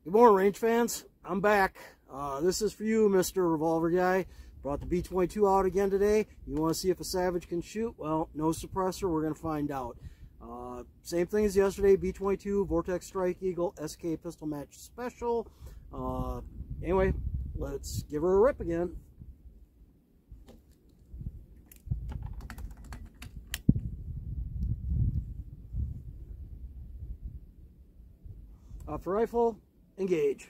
Good morning, range fans. I'm back. This is for you, Mr. Revolver Guy. Brought the B-22 out again today. You want to see if a Savage can shoot? Well, no suppressor. We're going to find out. Same thing as yesterday. B-22, Vortex Strike Eagle, SK Pistol Match Special. Anyway, let's give her a rip again. Off the rifle, engage.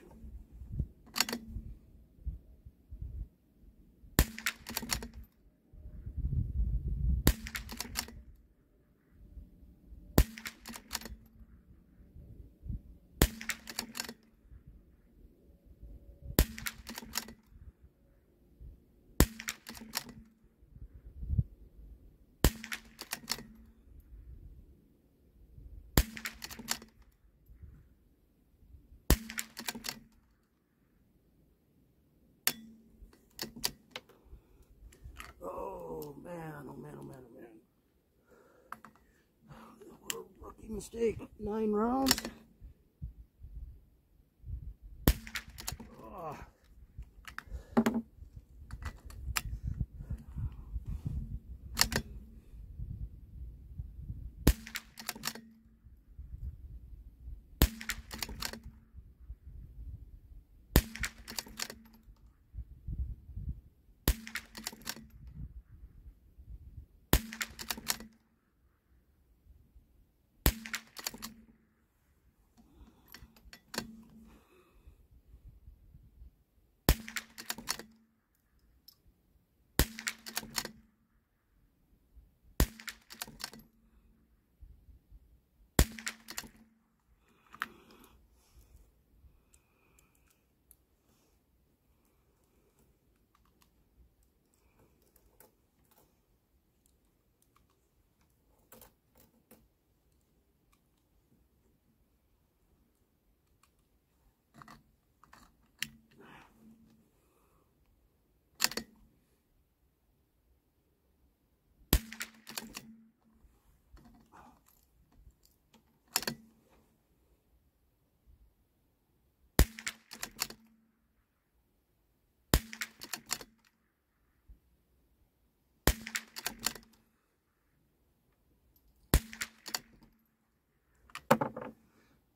Oh man, oh man, oh man, oh man. What a rookie mistake. 9 rounds. Oh.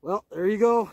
Well, there you go.